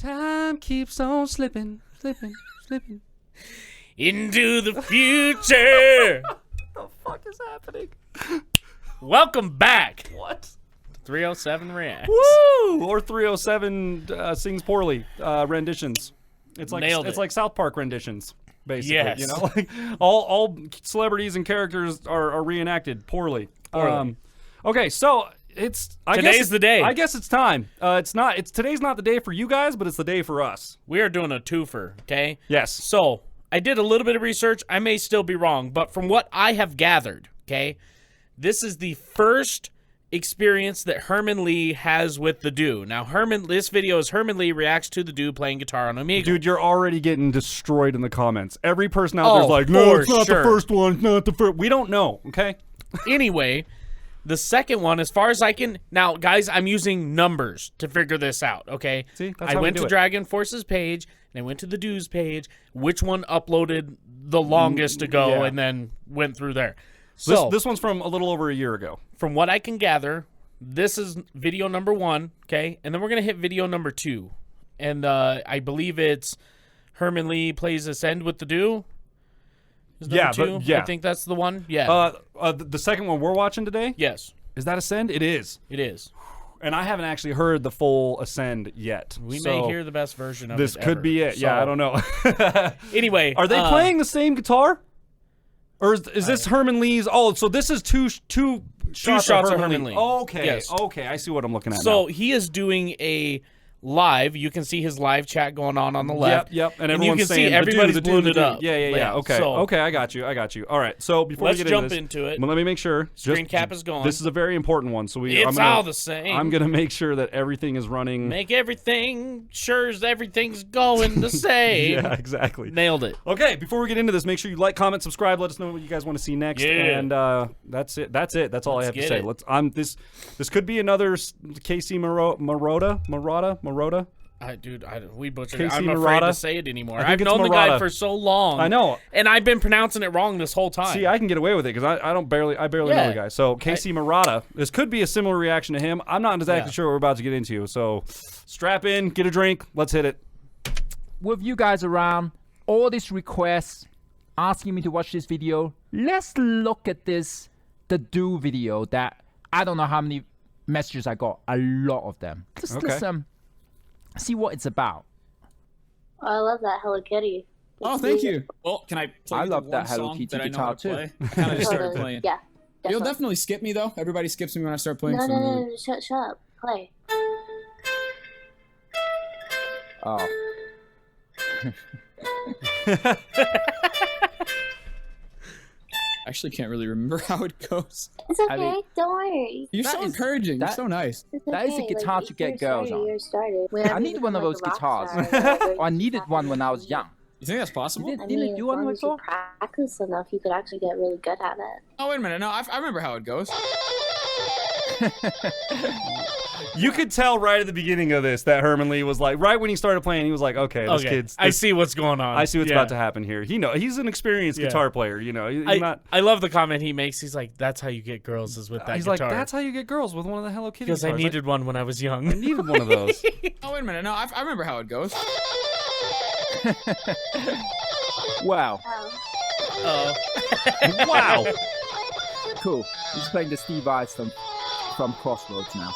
Time keeps on slipping. Into the future. What the fuck is happening? Welcome back. What? 307 Reacts. Woo! Or 307 sings poorly renditions. It's like Nailed it's it. like South Park renditions, basically. Yes. You know, like all celebrities and characters are reenacted poorly. Okay, so Today's the day. I guess it's time. Today's not the day for you guys, but it's the day for us. We are doing a twofer, okay? Yes. So, I did a little bit of research. I may still be wrong, but from what I have gathered, okay, this is the first experience that Herman Li has with TheDooo. Now, this video is Herman Li reacts to TheDooo playing guitar on Amiga. Dude, you're already getting destroyed in the comments. Every person out there's like, no, for it's not sure. the first one. It's not the first. We don't know, okay? Anyway, the second one, as far as I can... Now, guys, I'm using numbers to figure this out, okay? See, that's I how we went do to it. Dragonforce's page, and I went to TheDoo's page, which one uploaded the longest ago, yeah. and then went through there. So, This one's from a little over a year ago. from what I can gather, this is video number 1, okay? And then we're going to hit video number 2. And I believe it's Herman Li plays Ascend with TheDooo. Is number 2? Yeah. I think that's the one. Yeah. The second one we're watching today, Yes, is that Ascend? It is. it is. And I haven't actually heard the full Ascend yet. We so may hear the best version of this it could ever. be it. Yeah, So, I don't know. Anyway, Are they playing the same guitar? Or is this Herman Li's? Oh, so this is two shots shots of of Herman Herman Li. Li. Oh, okay. Yes. Okay, I see what I'm looking at So now. he is doing a live. You can see his live chat going on the left. Yep. And you everyone's can saying, see everybody's the dude, blowing the it dude. up. Yeah. Okay. So, Okay, I got you. All right. So before let's we get jump into this, into it. well, let me make sure. Screen cap is going. This is a very important one. So It's all the same. I'm gonna make sure that everything is running. Make everything sure as everything's going the same. Yeah, exactly. Nailed it. Okay, before we get into this, make sure you like, comment, subscribe. Let us know what you guys want to see next. Yeah. And that's it. That's all I have to get say. it. This could be another Casey Marota. We butchered Casey it. I'm afraid Murata? to say it anymore. I think I've it's known the guy Murata. for so long. I know. And I've been pronouncing it wrong this whole time. See, I can get away with it because I barely know the guy. So Casey Murata. This could be a similar reaction to him. I'm not exactly sure what we're about to get into. So strap in, get a drink. Let's hit it. With you guys around, all these requests asking me to watch this video, let's look at this TheDooo video that I don't know how many messages I got. A lot of them. Let's see what it's about. Oh, I love that Hello Kitty. Oh, thank you. Well, can I play I the love one that Hello song Kitty that I know guitar how to too. play? I kind of just started playing. Yeah. You'll definitely skip me though. Everybody skips me when I start playing. No, some really- no, shut up. Play. Oh. I actually can't really remember how it goes. It's okay. I mean- Don't worry. You're That so is- encouraging. You're that- so nice. It's That is a okay. guitar Like, to get you're girls started, on. You're started. I need one of those guitars. I needed one when I was young. You think that's possible? Did- I Didn't mean, it do as one long as before? you practice enough, you could actually get really good at it. Oh, wait a minute. No, I remember how it goes. You could tell right at the beginning of this that Herman Li was like, right when he started playing, he was like, okay, this kid's. I see what's going on. I see what's about to happen here. He's an experienced guitar player. You know, he's not. I love the comment he makes. He's like, "That's how you get girls is with that He's guitar." like, that's how you get girls with one of the Hello Kitty. because I guitars. needed one when I was young. I needed one of those. Oh, wait a minute. No, I remember how it goes. Wow. Oh. Wow. Cool. He's playing the Steve Vai from Crossroads now.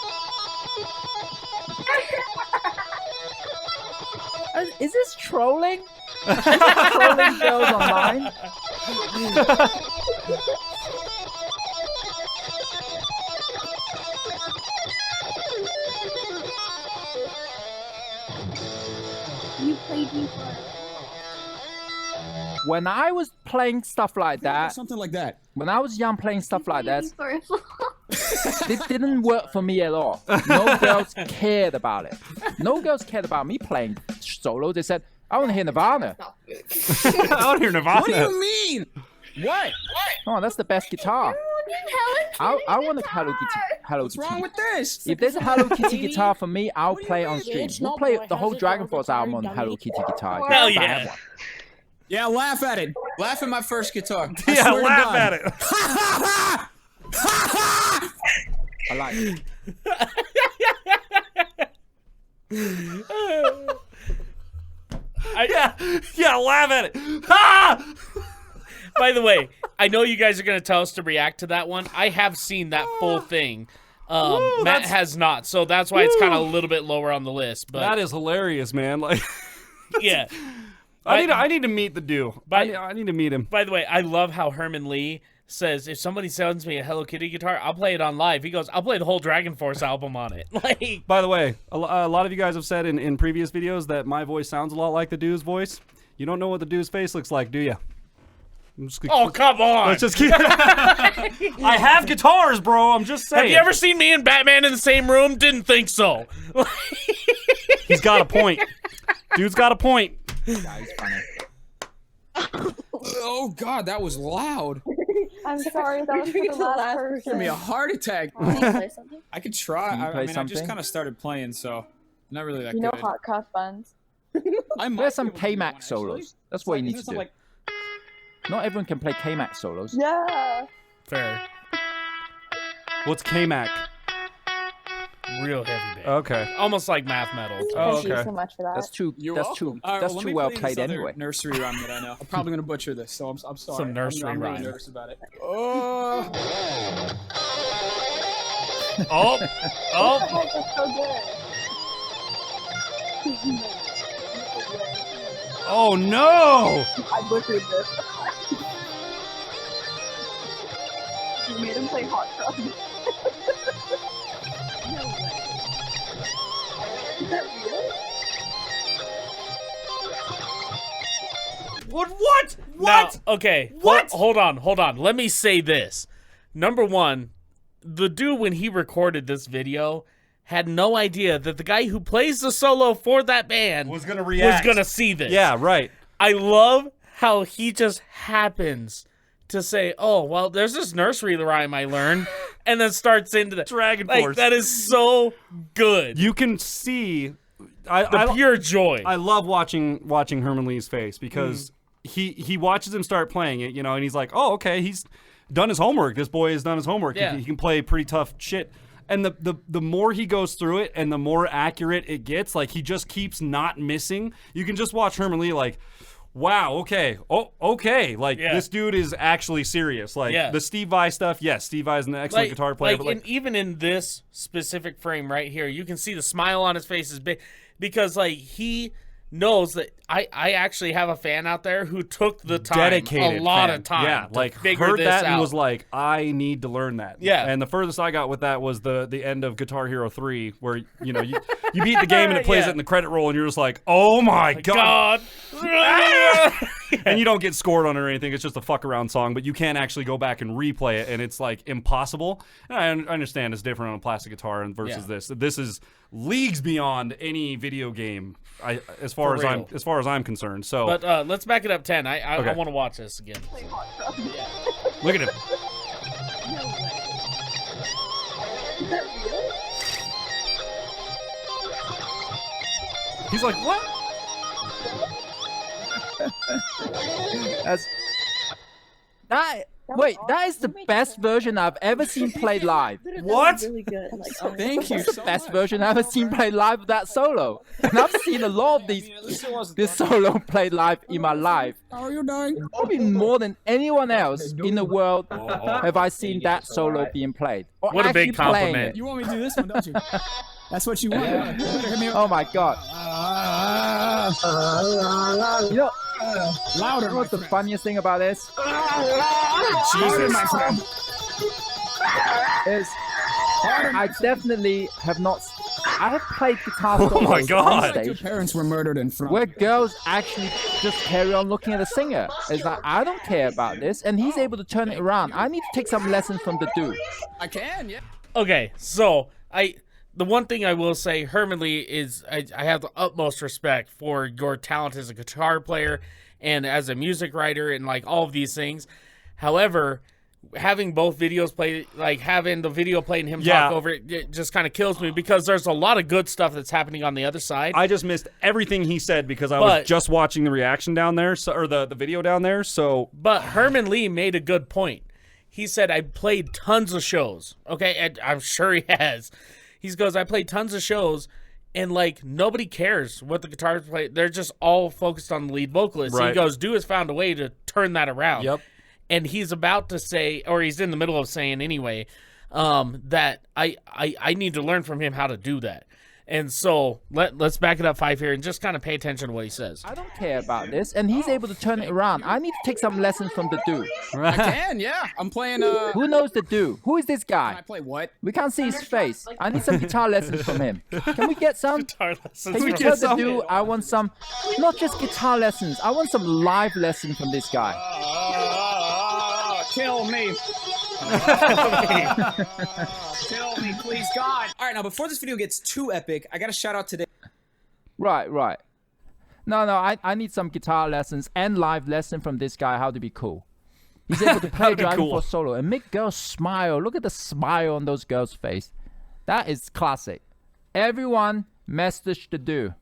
Is this trolling? Trolling girls online? You played before. When I was playing stuff like that, Something like that. when I was young playing stuff like that, Before. it didn't work for me at all. No girls cared about it. No girls cared about me playing solo. They said, I want to hear Nirvana. I don't hear Nirvana. What do you mean? What? Oh, that's the best guitar. I want a Hello Kitty. What's wrong with this? If there's a Hello Kitty guitar for me, I'll play it on stream. We'll play the whole Dragonforce album on Hello Kitty guitar. Hell If I yeah. have one. Yeah, laugh at it. Laugh at my first guitar. Yeah, laugh at it. I like it. Yeah, laugh at it. Ah! By the way, I know you guys are going to tell us to react to that one. I have seen that full thing. Matt has not, so that's why it's kind of a little bit lower on the list. But that is hilarious, man. Like, yeah. I need to meet TheDooo. I need to meet him. By the way, I love how Herman Li says, if somebody sends me a Hello Kitty guitar, I'll play it on live. He goes, I'll play the whole Dragonforce album on it. Like, by the way, a lot of you guys have said in previous videos that my voice sounds a lot like TheDoo's voice. You don't know what TheDoo's face looks like, do you? Oh, come on. Let's just keep I have guitars, bro. I'm just saying. Have you ever seen me and Batman in the same room? Didn't think so. He's got a point. Dude's got a point. That is funny. Oh God, that was loud. I'm sorry, that was for the last person. Give me a heart attack. Can you play something? I could try. Can you play I mean, I something? just kind of started playing, so not really that You know good. Hot Cross Buns? I might There's some be able to do K-Mac one, solos. actually. That's It's what like- you need isn't to it do. like- Not everyone can play K-Mac solos. Yeah. Fair. What's K-Mac? Real heavy band. Okay. Almost like math metal. Oh, Thank you okay. so much for that. That's too. You're that's welcome. too. All right, That's let too me well play played this other anyway. Nursery rhyme that I know. I'm probably gonna butcher this, so I'm sorry. Some nursery I'm really rhyme. nervous about it. Oh. Oh, oh. Oh, that's so good. Oh no! I butchered this. You made him play Hot Cross. Is that real? What? Now, okay. What? Hold on. Let me say this. Number one, TheDooo, when he recorded this video, had no idea that the guy who plays the solo for that band Was gonna react. was gonna see this. Yeah, right. I love how he just happens to say, "Oh, well, there's this nursery rhyme I learned," and then starts into the Dragonforce. Like, that is so good. You can see The pure joy. I love watching Herman Li's face because he watches him start playing it, and he's like, oh, okay, he's done his homework. This boy has done his homework. Yeah. He can play pretty tough shit. And the more he goes through it and the more accurate it gets, like he just keeps not missing. You can just watch Herman Li like, wow, okay, like this dude is actually serious. Like the Steve Vai stuff, yes, Steve Vai is an excellent guitar player. But and even in this specific frame right here, you can see the smile on his face is big because like he knows that I actually have a fan out there who took the time, dedicated a lot fan. of time, yeah, to like figure heard this that out. and was like, I need to learn that. Yeah. And the furthest I got with that was the end of Guitar Hero 3, where you beat the game and it plays it in the credit roll, and you're just like, oh my god. And you don't get scored on it or anything. It's just a fuck around song, but you can't actually go back and replay it, and it's like impossible. And I understand it's different on a plastic guitar versus this. This is leagues beyond any video game. As far as I'm concerned. So, but let's back it up 10. I Okay. want to watch this again. look at him. Is that real? He's like, what? That's that. was Wait, awesome. that is the You made best that. version I've ever seen played live. That What? was really good. Like, oh, Thank you. That's the best version I've ever seen played live of that solo. And I've seen a lot of this solo played live in my life. How are you doing? Probably more than anyone else in the world have I seen that solo being played. Or What a big actually playing compliment. it. You want me to do this one, don't you? That's what you want. You better hit me up. Oh my god. You know Louder, what's the funniest thing about this? Jesus. My friend. Is I definitely have not. I have played guitar Oh my solos God. on Your stage parents were murdered in front. where girls actually just carry on looking at the singer. It's like, I don't care about this, and he's able to turn it around. I need to take some lessons from TheDooo. I can, yeah. Okay, so the one thing I will say, Herman Li, is I have the utmost respect for your talent as a guitar player and as a music writer and like all of these things. However, having both videos play, like having the video played and him talk over it, it just kind of kills me because there's a lot of good stuff that's happening on the other side. I just missed everything he said because I was just watching the reaction down there, or the video down there. So, But Herman Li made a good point. He said, I played tons of shows. Okay, and I'm sure he has. He goes, I played tons of shows, and like nobody cares what the guitars play. They're just all focused on the lead vocalist. Right. He goes, "Doo has found a way to turn that around." Yep. And he's about to say, or he's in the middle of saying anyway, that I need to learn from him how to do that. And so let's back it up 5 here and just kind of pay attention to what he says. I don't care about this, and he's able to turn it around. I need to take some lessons from TheDooo. I can, yeah. I'm playing. Who knows TheDooo? Who is this Can I guy? play what? We can't see his face. I need some guitar lessons from him. Can we get some? Guitar lessons. Can you tell TheDooo I want some, not just guitar lessons, I want some live lessons from this guy. Kill me. Kill me, please, God. All right, now before this video gets too epic, I got to shout out today. Right. No, I need some guitar lessons and live lesson from this guy how to be cool. He's able to play Dragonforce cool. solo and make girls smile. Look at the smile on those girls' face. That is classic. Everyone message TheDooo.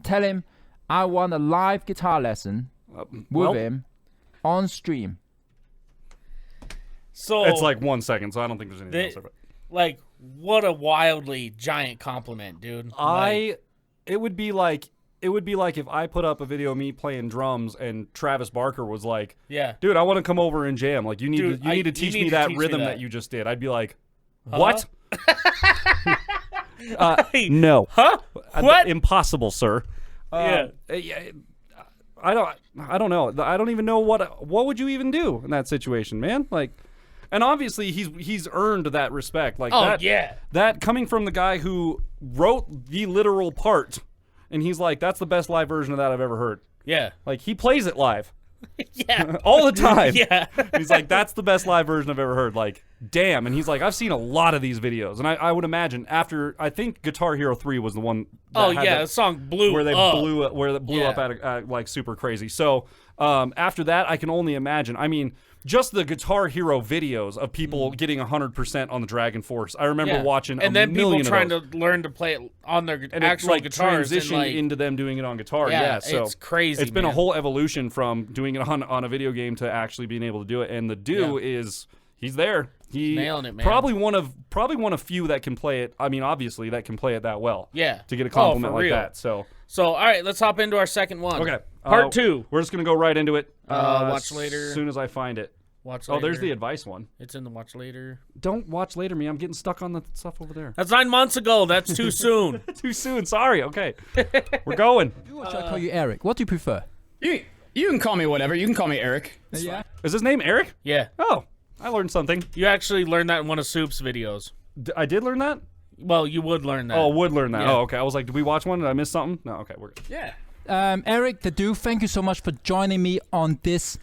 Tell him I want a live guitar lesson with him on stream. So It's like 1 second, so I don't think there's anything else about it. like, what a wildly giant compliment, dude. It would be like if I put up a video of me playing drums and Travis Barker was like, Yeah. dude, I want to come over and jam. Like, you need Dude, to teach me that rhythm that you just did. I'd be like, what? No. Huh? What? Impossible, sir. Yeah. I don't know. I don't even know what would you even do in that situation, man? Like, and obviously he's earned that respect. Like, that coming from the guy who wrote the literal part, and he's like, that's the best live version of that I've ever heard. Yeah. Like, he plays it live. Yeah. All the time. Yeah. He's like, that's the best live version I've ever heard. Like, damn. And he's like, I've seen a lot of these videos. And I would imagine after, I think Guitar Hero 3 was the one that had the song blew where they up. blew up at like super crazy. So after that, I can only imagine. I mean, just the Guitar Hero videos of people getting 100% on the Dragonforce. I remember watching and then people million trying of those. to learn to play it on their And actual it, like, guitars. transitioned and, like, into them doing it on guitar. Yeah, So it's crazy, It's been a man. whole evolution from doing it on a video game to actually being able to do it. And TheDooo he's there. He's nailing it, man. Probably one of few that can play it. I mean, obviously that can play it that well. Yeah. To get a compliment for like real. that. So all right, let's hop into our second one. okay, Part 2. We're just gonna go right into it. Watch later. As soon as I find it. Watch Oh, later. there's the advice one. It's in the watch later. Don't watch later, me. I'm getting stuck on the stuff over there. That's 9 months ago. That's too soon. Too soon. Sorry. Okay, we're going. Or should I call you Eric? What do you prefer? You can call me whatever. You can call me Eric. Yeah. Is his name Eric? Yeah. Oh, I learned something. You actually learned that in one of Soup's videos. I did learn that. Well, you would learn that. Oh, would learn that. Yeah. Oh, okay. I was like, did we watch one? Did I miss something? No. Okay, we're good. Yeah. Eric, TheDooo, thank you so much for joining me on this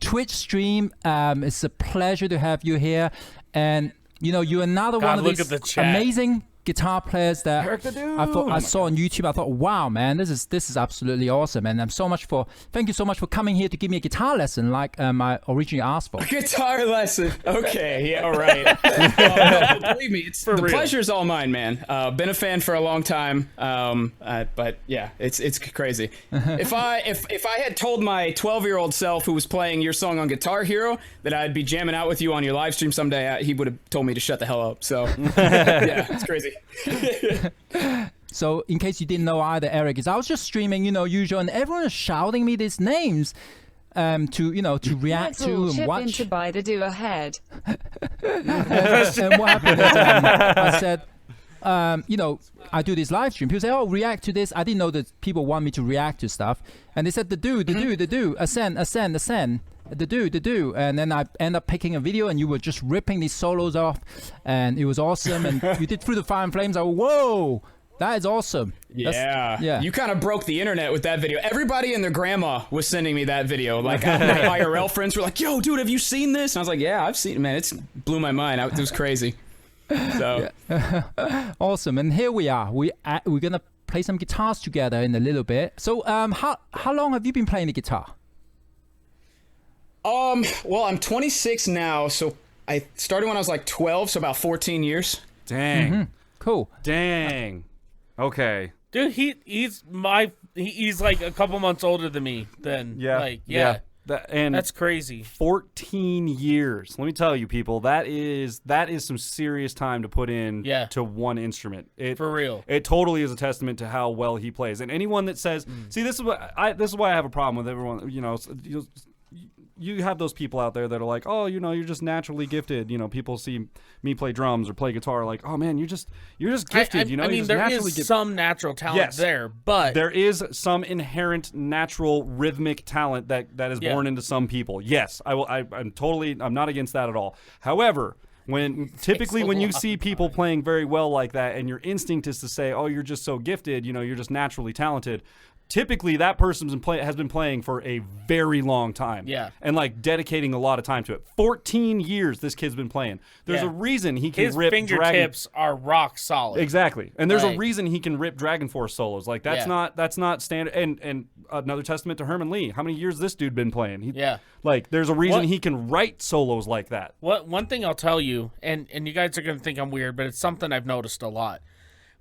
Twitch stream. It's a pleasure to have you here. And, you know, you're another one of look these at the chat. amazing guitar players that Eric TheDooo. I thought I saw on YouTube. I thought, wow, man, this is absolutely awesome. And thank you so much for coming here to give me a guitar lesson like I originally asked for. Guitar lesson. Okay, yeah, all right. No, believe me, the real. pleasure's all mine, man. Been a fan for a long time, but yeah, it's crazy. If I had told my 12-year-old self who was playing your song on Guitar Hero that I'd be jamming out with you on your live stream someday, he would have told me to shut the hell up. So yeah, it's crazy. So, in case you didn't know either, Eric, I was just streaming, usual, and everyone is shouting me these names to react to and watch. In to buy TheDooo ahead. And what happened is I said, I do this live stream. People say, oh, react to this. I didn't know that people want me to react to stuff. And they said, TheDooo, ascend, TheDooo. And then I end up picking a video, and you were just ripping these solos off, and it was awesome. And you did Through the Fire and Flames. I go, whoa, that is awesome. Yeah. You kind of broke the internet with that video. Everybody and their grandma was sending me that video. Like, my IRL friends were like, yo, dude, have you seen this? And I was like, yeah, I've seen it, man. It blew my mind. It was crazy. So Awesome. And here we are. We're gonna play some guitars together in a little bit. So how long have you been playing the guitar? Well, I'm 26 now, so I started when I was like 12, so about 14 years. Dang. Cool. Dang. Okay. Dude, he's like a couple months older than me. Then Yeah. like That And That's crazy. 14 years. Let me tell you, people, that is some serious time to put in to one instrument. For real. It totally is a testament to how well he plays. And anyone that says, see, this is why I have a problem with everyone. You have those people out there that are like, oh, you're just naturally gifted. People see me play drums or play guitar, like, oh man, you're just gifted. I mean, there is some natural talent there, but there is some inherent natural rhythmic talent that is born into some people. Yes, I'm not against that at all. However, when you see people playing very well like that, and your instinct is to say, oh, you're just so gifted, you're just naturally talented. Typically, that person has been playing for a very long time. Yeah. And, dedicating a lot of time to it. 14 years this kid's been playing. There's a reason he can rip fingertips are rock solid. Exactly. And there's a reason he can rip Dragonforce solos. That's not standard. And another testament to Herman Li. How many years this dude been playing? There's a reason he can write solos like that. One thing I'll tell you, and you guys are going to think I'm weird, but it's something I've noticed a lot.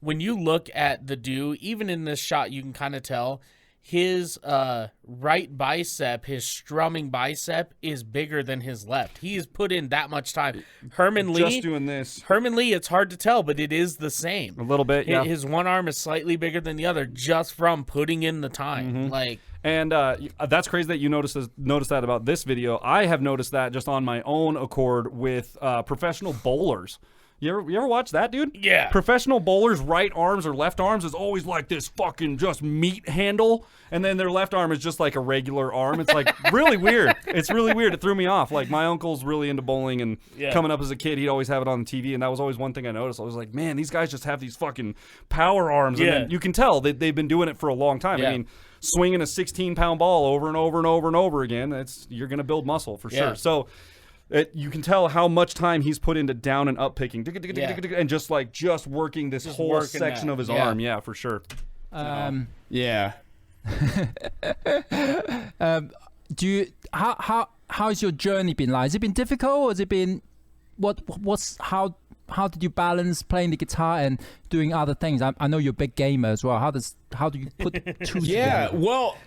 When you look at TheDooo, even in this shot, you can kind of tell his right bicep, his strumming bicep, is bigger than his left. He has put in that much time. Herman Li, just doing this. Herman Li, it's hard to tell, but it is the same. A little bit, yeah. His one arm is slightly bigger than the other just from putting in the time. And that's crazy that you noticed that about this video. I have noticed that just on my own accord with professional bowlers. You ever watch that, dude? Yeah. Professional bowlers' right arms or left arms is always like this fucking just meat handle, and then their left arm is just like a regular arm. It's like really weird. It's really weird. It threw me off. Like, my uncle's really into bowling, and coming up as a kid, he'd always have it on the TV, and that was always one thing I noticed. I was like, man, these guys just have these fucking power arms, and then you can tell that they've been doing it for a long time. I mean, swinging a 16-pound ball over and over and over and over again, you're going to build muscle for sure. So you can tell how much time he's put into down and up picking, and just working this whole section of his arm. Yeah, for sure. How's your journey been like? Has it been difficult? Or has it been how did you balance playing the guitar and doing other things? I know you're a big gamer as well. How do you put two together? Well,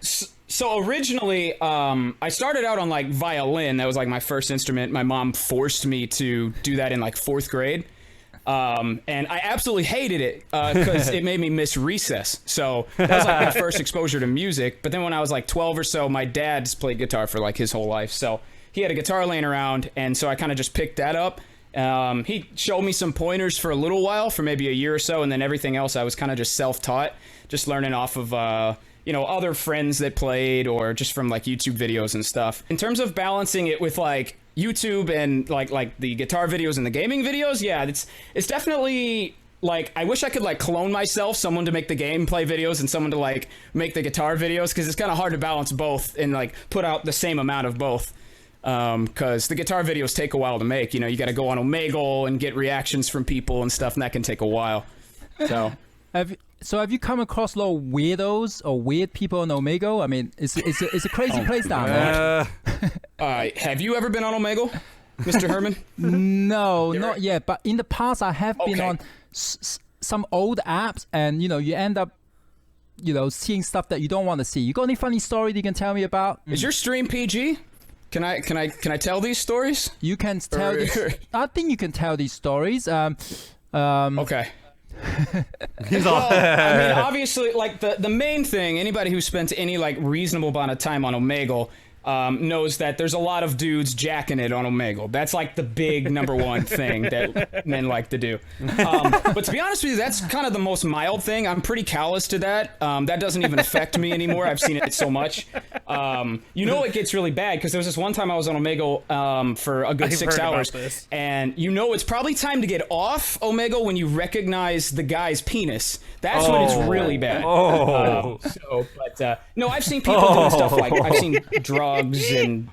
so originally I started out on violin. That was my first instrument. My mom forced me to do that in 4th grade. And I absolutely hated it because it made me miss recess. So that was my first exposure to music. But then when I was 12 or so, my dad's played guitar for his whole life. So he had a guitar laying around, and so I kind of just picked that up. He showed me some pointers for a little while, for maybe a year or so, and then everything else I was kind of just self-taught, just learning off of other friends that played, or just from YouTube videos and stuff. In terms of balancing it with YouTube and like the guitar videos and the gaming videos, it's definitely I wish I could clone myself, someone to make the gameplay videos and someone to make the guitar videos, because it's kind of hard to balance both and put out the same amount of both. Because the guitar videos take a while to make. You got to go on Omegle and get reactions from people and stuff, and that can take a while. So, have you come across a lot of weirdos or weird people on Omegle? I mean, it's a crazy place down there. Have you ever been on Omegle, Mr. Herman? No, not yet. But in the past, I have been on some old apps, and you end up seeing stuff that you don't want to see. You got any funny story that you can tell me about? Is your stream PG? Can I tell these stories? You can tell these. I think you can tell these stories. Okay. He's all. I mean, obviously, the main thing, anybody who spent any reasonable amount of time on Omegle knows that there's a lot of dudes jacking it on Omegle. That's the big number one thing that men like to do. But to be honest with you, that's kind of the most mild thing. I'm pretty callous to that. That doesn't even affect me anymore. I've seen it so much. It gets really bad, because there was this one time I was on Omegle for a good 6 hours, and it's probably time to get off Omegle when you recognize the guy's penis. That's when it's really bad. No, I've seen people doing stuff I've seen drugs and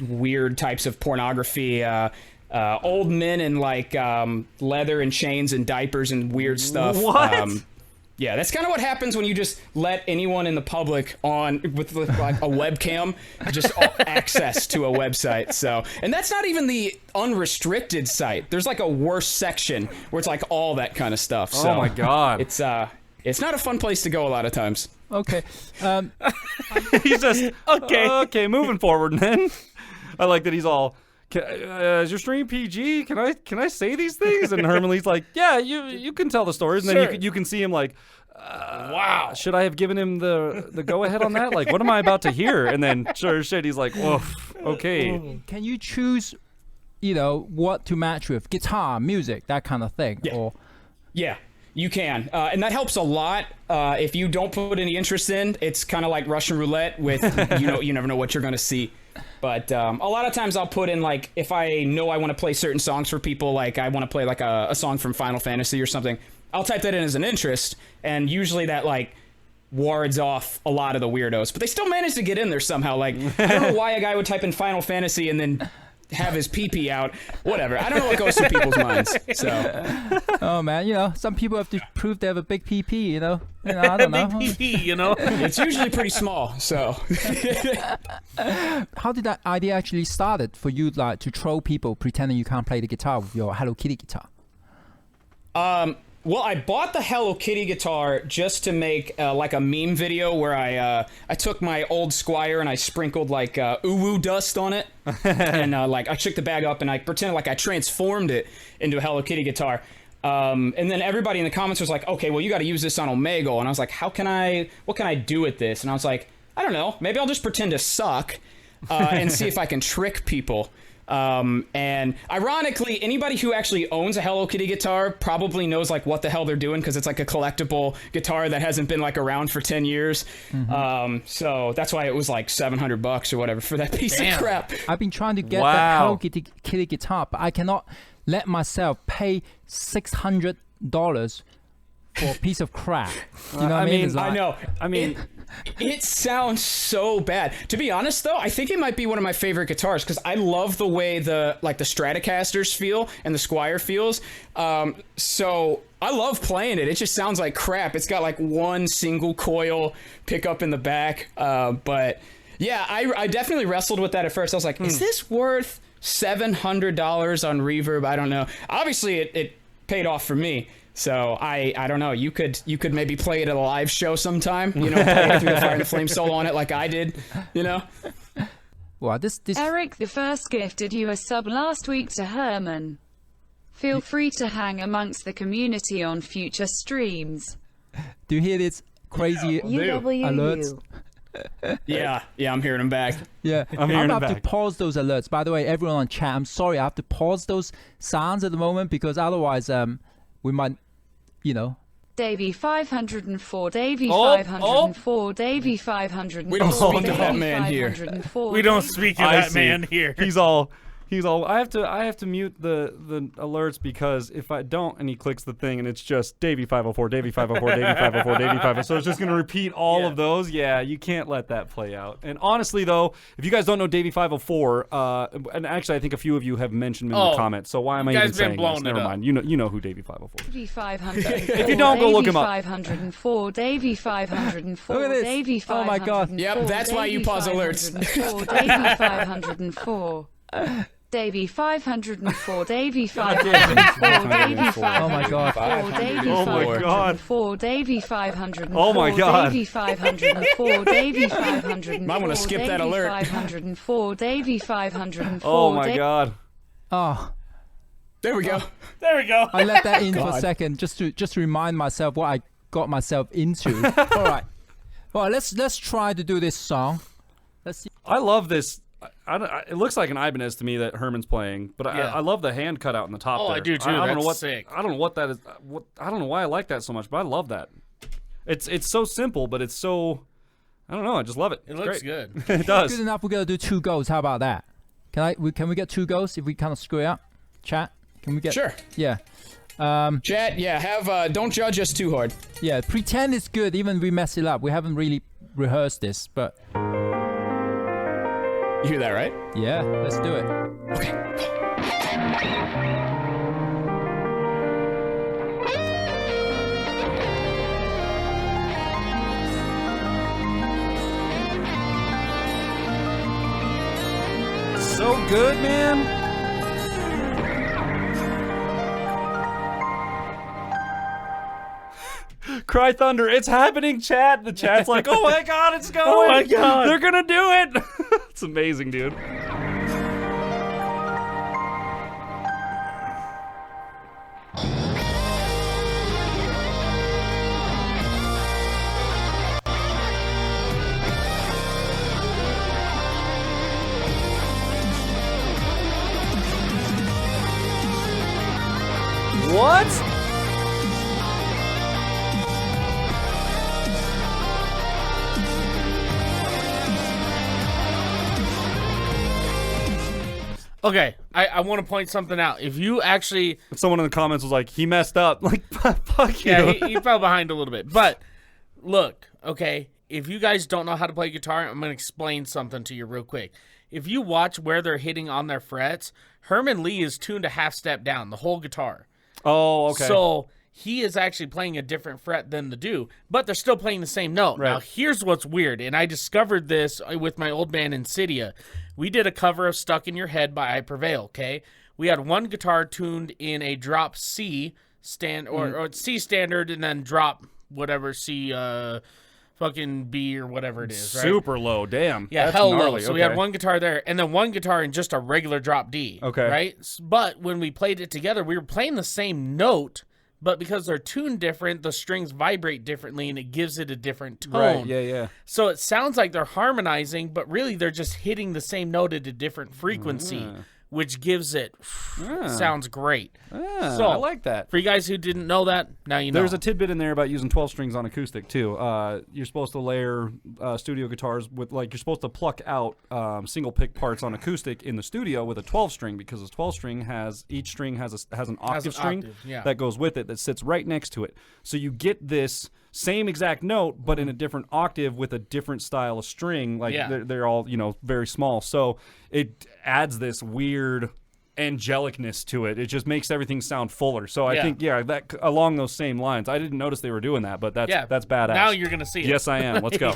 weird types of pornography, old men in leather and chains and diapers and weird stuff. What? Yeah, that's kind of what happens when you just let anyone in the public on with a webcam just access to a website. So, and that's not even the unrestricted site. There's a worse section where it's all that kind of stuff. So, oh my god, it's not a fun place to go a lot of times. Okay. He's just Okay. Okay, moving forward, man. I like that he's all. Is your stream PG? Can I say these things? And Herman Li's like, yeah, you can tell the stories, and Sure. then you can see him like, Wow. should I have given him the go ahead on that? Like, what am I about to hear? And then sure as shit, he's like, woof, okay. Can you choose, you know, what to match with? Guitar, music, that kind of thing. Yeah. Or Yeah, you can, and that helps a lot. If you don't put any interest in, it's kind of like Russian roulette with you never know what you're gonna see. But a lot of times I'll put in like if I know I want to play certain songs for people, like I want to play like a song from Final Fantasy or something. I'll type that in as an interest, and usually that like wards off a lot of the weirdos. But they still manage to get in there somehow. Like I don't know why a guy would type in Final Fantasy and then have his pee-pee out. Whatever. I don't know what goes through people's minds. So oh man, you know, some people have to prove they have a big PP. You know, I don't know. Big PP, you know. it's usually pretty small. So How did that idea actually started for you, like to troll people pretending you can't play the guitar with your Hello Kitty guitar? well, I bought the Hello Kitty guitar just to make like a meme video where I took my old Squire and I sprinkled like uwu dust on it, and like I shook the bag up and I pretended like I transformed it into a Hello Kitty guitar. And then everybody in the comments was like, okay, well, you got to use this on Omegle. And I was like, what can I do with this? And I was like, I don't know, maybe I'll just pretend to suck and see if I can trick people. And ironically, anybody who actually owns a Hello Kitty guitar probably knows like what the hell they're doing, because it's like a collectible guitar that hasn't been like around for 10 years. So that's why it was like $700 or whatever for that piece of crap. I've been trying to get that Wow. Hello Kitty guitar, but I cannot let myself pay $600 for a piece of crap. You know what I mean? It's I like- know. I mean, It sounds so bad. To be honest, though, I think it might be one of my favorite guitars because I love the way the Stratocasters feel and the Squire feels. So I love playing it. It just sounds like crap. It's got like one single coil pickup in the back. But yeah, I definitely wrestled with that at first. I was like, is this worth $700 on Reverb? I don't know. Obviously, it paid off for me. So I don't know. You could maybe play it at a live show sometime. You know, play Through the Fire and the Flame solo on it like I did. You know. Well, this Eric the First gifted you a sub last week to Herman. Feel free to hang amongst the community on future streams. do you hear this crazy alerts? Yeah, I'm hearing him back. Yeah, I'm hearing gonna it have to back. pause those alerts. By the way, everyone on chat, I'm sorry, I have to pause those sounds at the moment because otherwise, we might, you know. Davey 504, Davey Oh, 504, Davey 504. We don't speak of Davey that man here. 504, We don't Davey- speak of I that see. man here. He's all. I have to mute the alerts because if I don't and he clicks the thing and it's just Davey 504, Davey 504, Davey 504, Davey 504. So it's just gonna repeat all of those. Yeah, you can't let that play out. And honestly though, if you guys don't know Davey 504, and actually I think a few of you have mentioned him in the comments. So why am I you even guys been saying blowing this? it Never up. mind. You know who Davey 504 is. Davey 504. If you don't, go look him up. 504, Davey 504, Look at this. Davey 504. Oh my God. Yep, that's why you pause alerts. Davey 504. Davey 504, Davey 504, Davey 504, Oh my God. Davey Oh my God. 504, Davey 504, Oh my God. Davey 504, Davey 504, Might wanna skip that alert. 504, Davey 504. Oh my God. Oh, There we go. There we go. I let that in for a God. second just to remind myself what I got myself into. All right. Well, let's try to do this song. Let's see. I love this. It looks like an Ibanez to me that Herman's playing, but Yeah. I love the hand cutout in the top Oh, there. I do too. I don't know That's what sick. I don't know what that is. I don't know why I like that so much, but I love that. It's so simple, but it's so I don't know. I just love it. It It's looks great. good. It does. Good enough. We're gonna do 2 goals. How about that? Can we get 2 goals if we kind of screw it up? Chat. Can we get? Sure. Yeah. Chat, yeah, have don't judge us too hard. Yeah. Pretend it's good, even if we mess it up. We haven't really rehearsed this, but You hear that, right? yeah, let's do it. So good, man. Cry thunder. It's happening, chat. The chat's like, oh my God, it's going. Oh my God. They're going to do it. It's amazing, dude. What? Okay, I want to point something out. If you actually... Someone in the comments was like, he messed up. Like, fuck you. Yeah, he fell behind a little bit. But, look, okay, if you guys don't know how to play guitar, I'm going to explain something to you real quick. If you watch where they're hitting on their frets, Herman Li is tuned a half step down, the whole guitar. Oh, okay. So he is actually playing a different fret than the DoO, but they're still playing the same note. Right. Now, here's what's weird, and I discovered this with my old band Insidia. We did a cover of Stuck in Your Head by I Prevail, okay? We had one guitar tuned in a drop C or C standard and then drop whatever C fucking B or whatever it is, right? Super low, damn. Yeah, That's hell gnarly. low. So we had one guitar there, and then one guitar in just a regular drop D. Okay. Right? But when we played it together, we were playing the same note, but because they're tuned different, the strings vibrate differently, and it gives it a different tone. Right, yeah. So it sounds like they're harmonizing, but really they're just hitting the same note at a different frequency, which gives it sounds great. So I like that. For you guys who didn't know that, now you know. There's a tidbit in there about using 12 strings on acoustic too. You're supposed to layer studio guitars with, like, you're supposed to pluck out single pick parts on acoustic in the studio with a 12 string, because a 12 string has, each string has an octave string that goes with it that sits right next to it. So you get this same exact note, but in a different octave with a different style of string. Like they're all, very small. So it adds this weird angelicness to it. It just makes everything sound fuller. So I think, that along those same lines. I didn't notice they were doing that, but that's badass. Now you're gonna see it. Yes, I am. Let's go.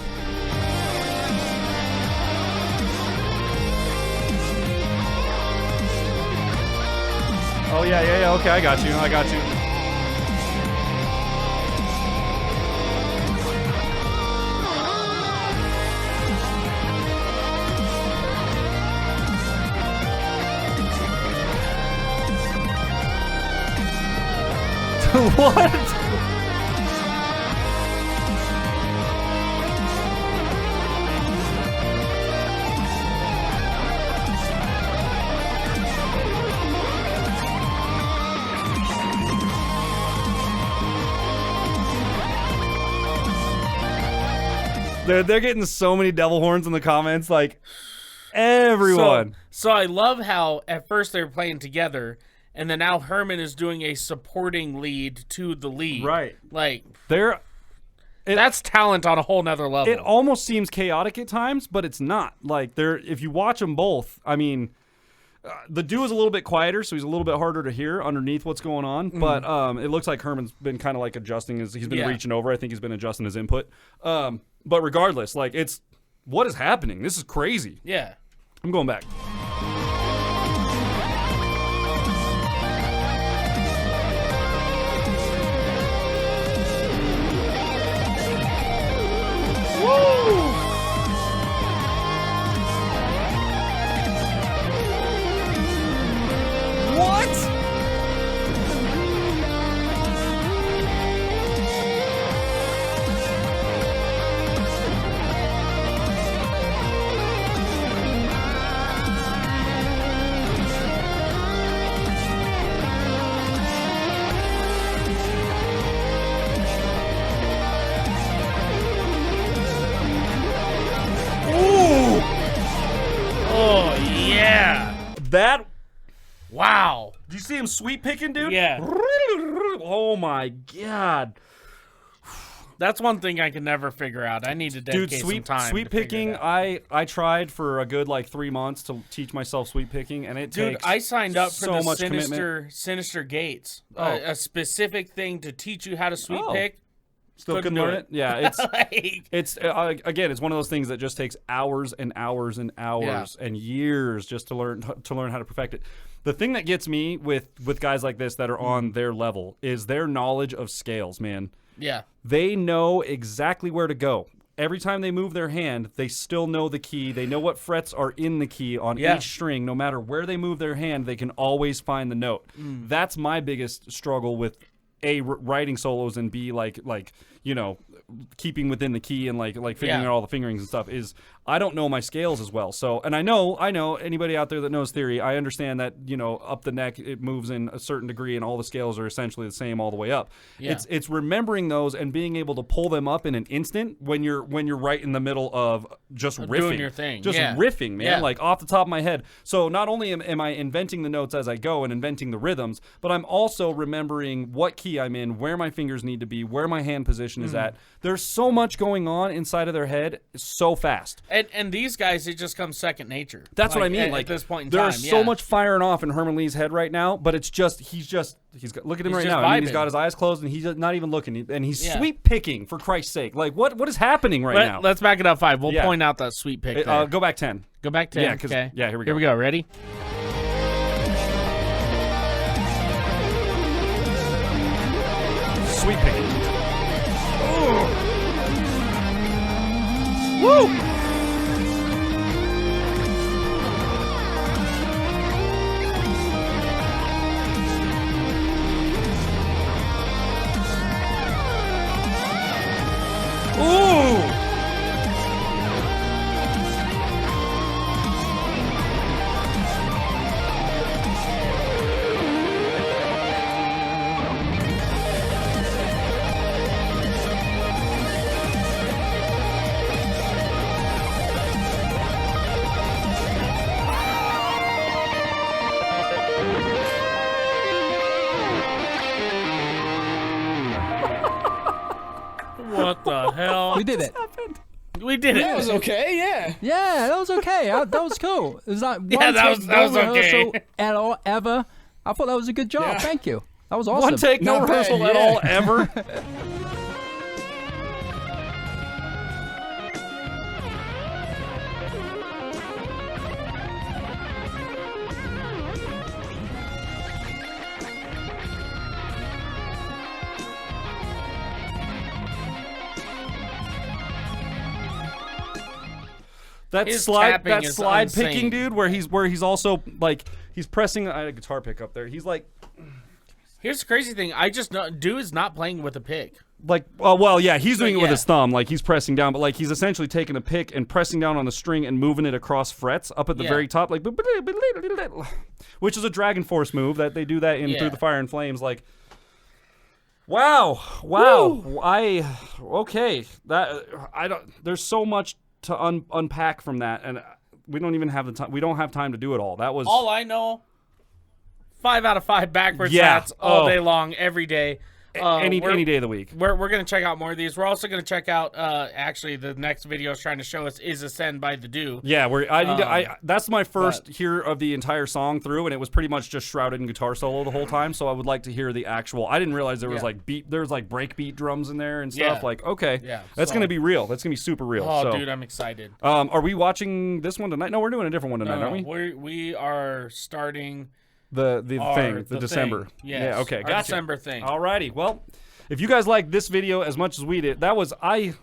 Oh yeah. Okay, I got you. What? They're getting so many devil horns in the comments, like everyone. So I love how at first they were playing together, and then now Herman is doing a supporting lead to the lead. Right. Like, that's talent on a whole nother level. It almost seems chaotic at times, but it's not. Like, if you watch them both, I mean, the DoO is a little bit quieter, so he's a little bit harder to hear underneath what's going on. But it looks like Herman's been kind of like adjusting. He's been reaching over. I think he's been adjusting his input. But regardless, like, what is happening? This is crazy. Yeah. I'm going back. Wow. Did you see him sweep picking, dude? Yeah. Oh my God. That's one thing I can never figure out. I need to dedicate some time. Sweep picking, I tried for a good 3 months to teach myself sweep picking, and it takes I signed up for so the much commitment. Sinister Gates, a specific thing to teach you how to sweep pick. Still couldn't learn it. Yeah, it's again, it's one of those things that just takes hours and hours and hours and years just to learn how to perfect it. The thing that gets me with guys like this that are on their level is their knowledge of scales, man. Yeah. They know exactly where to go. Every time they move their hand, they still know the key. They know what frets are in the key on each string. No matter where they move their hand, they can always find the note. That's my biggest struggle with A, writing solos, and B, like keeping within the key and like figuring out all the fingerings and stuff is I don't know my scales as well. So, and I know anybody out there that knows theory, I understand that, up the neck, it moves in a certain degree and all the scales are essentially the same all the way up. Yeah. It's remembering those and being able to pull them up in an instant when you're right in the middle of just riffing. Doing your thing. Just riffing, man, Yeah. like off the top of my head. So not only am I inventing the notes as I go and inventing the rhythms, but I'm also remembering what key I'm in, where my fingers need to be, where my hand position is at. There's so much going on inside of their head so fast. And these guys, it just comes second nature. That's what I mean. At this point in there's time, so much firing off in Herman Lee's head right now, but it's just he's got, look at him He's right just now. I mean, he's vibing. got his eyes closed and he's not even looking, and he's Yeah. sweep picking for Christ's sake. Like what is happening right now? Let's back it up 5. We'll Yeah. point out that sweet pick there. Go back 10. Go back 10. Yeah, 'cause- okay. yeah, here we go. Here we go. Ready? Sweep picking. Woo! Ooh! What the hell? We did it. We did it. That was okay, yeah. Yeah, that was okay. That was cool. It was like one Yeah, that take, was no okay. rehearsal at all, ever. I thought that was a good job. Yeah. Thank you. That was awesome. One take, no Not bad, rehearsal at yeah. all, ever. That His slide tapping is picking, insane. dude, where he's also like he's pressing a guitar pick up there. He's like Here's the crazy thing. I just know Doo is not playing with a pick. well, yeah, he's doing it with Yeah. his thumb, like he's pressing down, but like he's essentially taking a pick and pressing down on the string and moving it across frets up at the Yeah. very top, like which is a Dragonforce move that they do that in Yeah. Through the Fire and Flames. Like, wow, okay, There's so much to unpack from that, and we don't even have the time. We don't have time to do it all. That was All I know, 5 out of 5 backwards Yeah. hats all Oh. day long, every day. any we're- day of the week. We're going to check out more of these. We're also going to check out, actually, the next video is trying to show us is Ascend by TheDooo. Yeah, that's my first hear of the entire song through, and it was pretty much just shrouded in guitar solo the whole time. So I would like to hear the actual. I didn't realize there was like breakbeat drums in there and stuff. Yeah. Like, okay, Yeah, that's so- gonna be real. That's gonna be super real. Oh, so, dude, I'm excited. are we watching this one tonight? No, we're doing a different one tonight, aren't we? We are starting The the December. thing. Yes, Yeah, okay, our gotcha. December thing. Alrighty, well, if you guys like this video as much as we did, that was I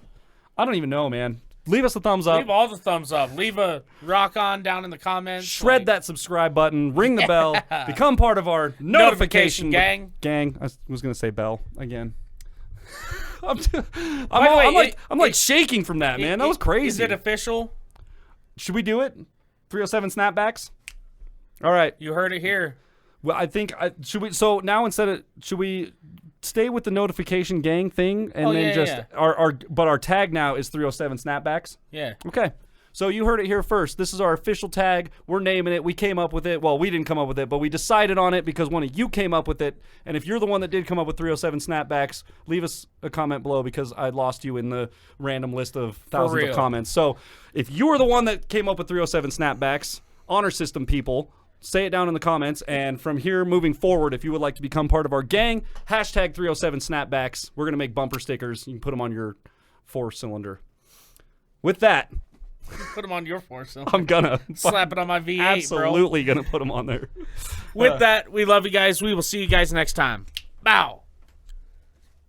don't even know, man. Leave us a thumbs up. Leave all the thumbs up. Leave a rock on down in the comments. Shred that subscribe button, ring the bell, become part of our notification gang. I was gonna say bell again. I'm way, like shaking from that, man. That was crazy. Is it official? Should we do it? 307 snapbacks. All right. You heard it here. Well, I think should we. So now should we stay with the notification gang thing and then our tag now is 307 snapbacks. Yeah. Okay. So you heard it here first. This is our official tag. We're naming it. We came up with it. Well, we didn't come up with it, but we decided on it because one of you came up with it. And if you're the one that did come up with 307 snapbacks, leave us a comment below because I lost you in the random list of thousands of real. comments. So if you were the one that came up with 307 snapbacks, honor system people, say it down in the comments. And from here moving forward, if you would like to become part of our gang, hashtag 307 snapbacks. We're going to make bumper stickers. You can put them on your 4-cylinder. With that, Put them on your force. I'm gonna Slap it on my V8, bro. absolutely gonna put them on there. With that, we love you guys. We will see you guys next time. Bow.